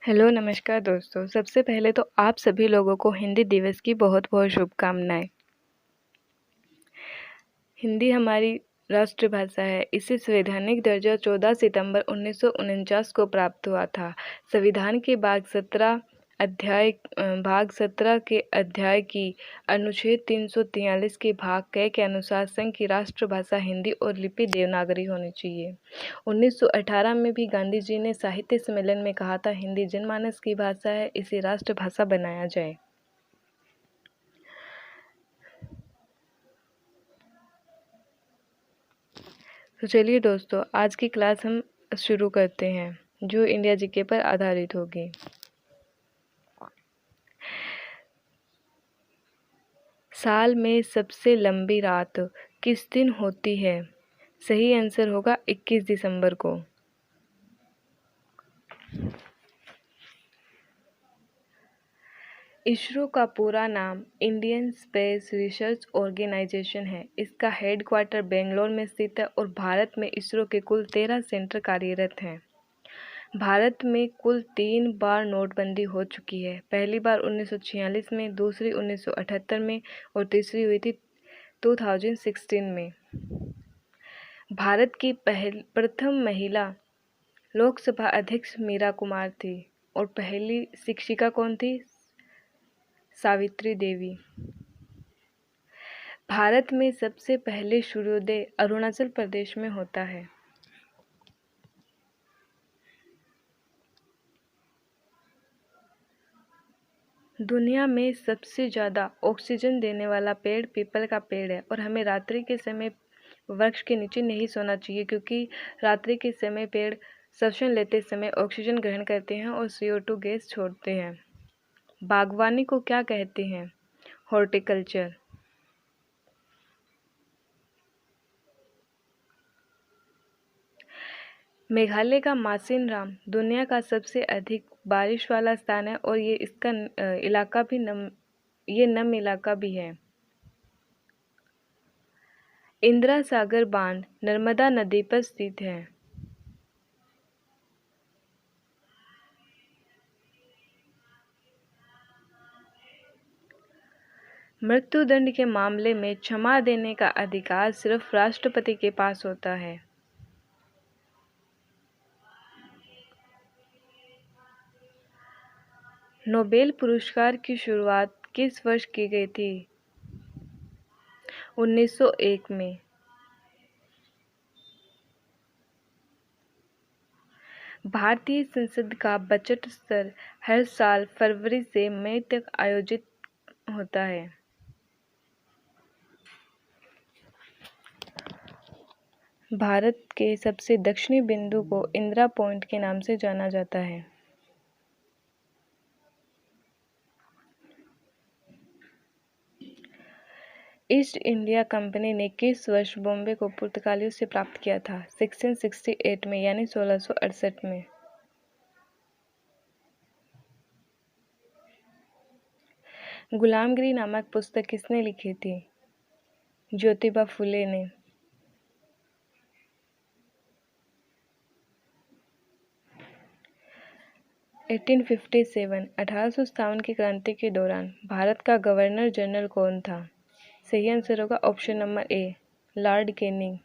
Hello, नमस्कार दोस्तों। सबसे पहले तो आप सभी लोगों को हिंदी दिवस की बहुत-बहुत शुभकामनाएँ। हिंदी हमारी राष्ट्रभाषा है। इसे संवैधानिक दर्जा 14 सितंबर 1949 को प्राप्त हुआ था। संविधान के भाग 17 के अध्याय की अनुच्छेद 343 के भाग क के अनुसार संघ की राष्ट्रभाषा हिंदी और लिपि देवनागरी होनी चाहिए। 1918 में भी गांधी जी ने साहित्य सम्मेलन में कहा था, हिंदी जनमानस की भाषा है, इसे राष्ट्रभाषा बनाया जाए। तो चलिए दोस्तों, आज की क्लास हम शुरू करते हैं, जो इंडिया जीके पर आधारित होगी। साल में सबसे लंबी रात किस दिन होती है? सही आंसर होगा 21 दिसंबर को। इसरो का पूरा नाम इंडियन स्पेस रिसर्च ऑर्गेनाइजेशन है। इसका हेडक्वार्टर बेंगलोर में स्थित है और भारत में इसरो के कुल 13 सेंटर कार्यरत हैं। भारत में कुल 3 बार नोटबंदी हो चुकी है। पहली बार 1946 में, दूसरी 1978 में और तीसरी हुई थी 2016 में। भारत की प्रथम महिला लोकसभा अध्यक्ष मीरा कुमार थी और पहली शिक्षिका कौन थी? सावित्री देवी। भारत में सबसे पहले सूर्योदय अरुणाचल प्रदेश में होता है। दुनिया में सबसे ज़्यादा ऑक्सीजन देने वाला पेड़ पीपल का पेड़ है और हमें रात्रि के समय वृक्ष के नीचे नहीं सोना चाहिए, क्योंकि रात्रि के समय पेड़ श्वसन लेते समय ऑक्सीजन ग्रहण करते हैं और CO2 गैस छोड़ते हैं। बागवानी को क्या कहते हैं? हॉर्टिकल्चर। मेघालय का मासिनराम दुनिया का सबसे अधिक बारिश वाला स्थान है और इसका इलाका भी नम इलाका भी है। इंदिरा सागर बांध नर्मदा नदी पर स्थित है। मृत्युदंड के मामले में क्षमा देने का अधिकार सिर्फ राष्ट्रपति के पास होता है। नोबेल पुरस्कार की शुरुआत किस वर्ष की गई थी? 1901 में। भारतीय संसद का बजट सत्र हर साल फरवरी से मई तक आयोजित होता है। भारत के सबसे दक्षिणी बिंदु को इंदिरा पॉइंट के नाम से जाना जाता है। ईस्ट इंडिया कंपनी ने किस वर्ष बॉम्बे को पुर्तगालियों से प्राप्त किया था? 1668 में, यानी 1668 में। गुलामगिरी नामक पुस्तक किसने लिखी थी? ज्योतिबा फुले ने। एटीन 1857 की क्रांति के दौरान भारत का गवर्नर जनरल कौन था? सही आंसर होगा option number A, Lord Canning.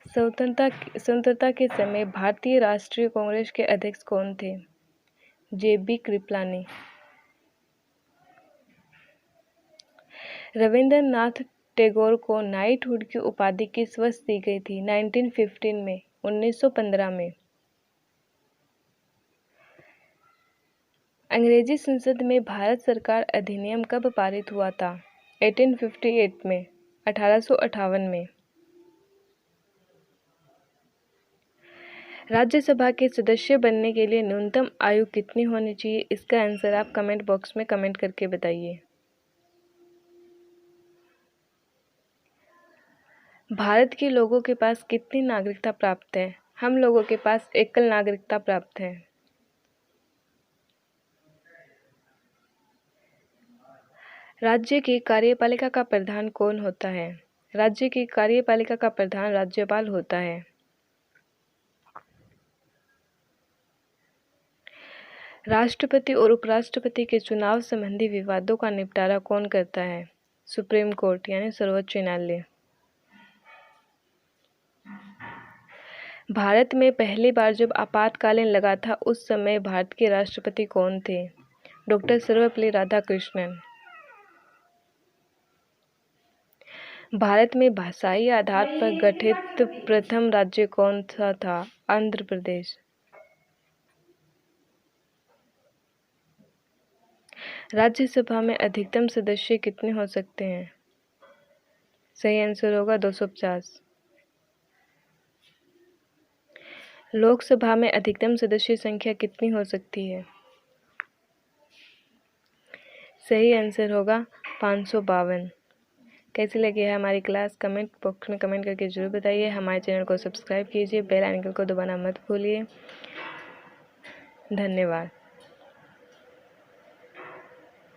स्वतंत्रता के समय भारतीय राष्ट्रीय कांग्रेस के अध्यक्ष कौन थे? JB कृपलानी। रविंद्रनाथ टैगोर को नाइटहुड की उपाधि किस वर्ष दी गई थी? 1915 में, 1915 में। अंग्रेजी संसद में भारत सरकार अधिनियम कब पारित हुआ था? 1858 में, 1858 में। राज्यसभा के सदस्य बनने के लिए न्यूनतम आयु कितनी होनी चाहिए? इसका आंसर आप कमेंट बॉक्स में कमेंट करके बताइए। भारत के लोगों के पास कितनी नागरिकता प्राप्त है? हम लोगों के पास एकल नागरिकता प्राप्त है। राज्य की कार्यपालिका का प्रधान कौन होता है? राज्य की कार्यपालिका का प्रधान राज्यपाल होता है। राष्ट्रपति और उपराष्ट्रपति के चुनाव संबंधी विवादों का निपटारा कौन करता है? सुप्रीम कोर्ट यानी सर्वोच्च न्यायालय। भारत में पहली बार जब आपातकालीन लगा था उस समय भारत के राष्ट्रपति कौन थे? डॉक्टर सर्वपल्ली राधाकृष्णन। भारत में भाषाई आधार पर गठित प्रथम राज्य कौन सा था? आंध्र प्रदेश। राज्यसभा में अधिकतम सदस्य कितने हो सकते हैं? सही आंसर होगा 250। लोकसभा में अधिकतम सदस्य संख्या कितनी हो सकती है? सही आंसर होगा 552। कैसी लगी है हमारी क्लास? कमेंट बॉक्स में कमेंट करके जरूर बताइए। हमारे चैनल को सब्सक्राइब कीजिए, बेल आइकन को दबाना मत भूलिए। धन्यवाद।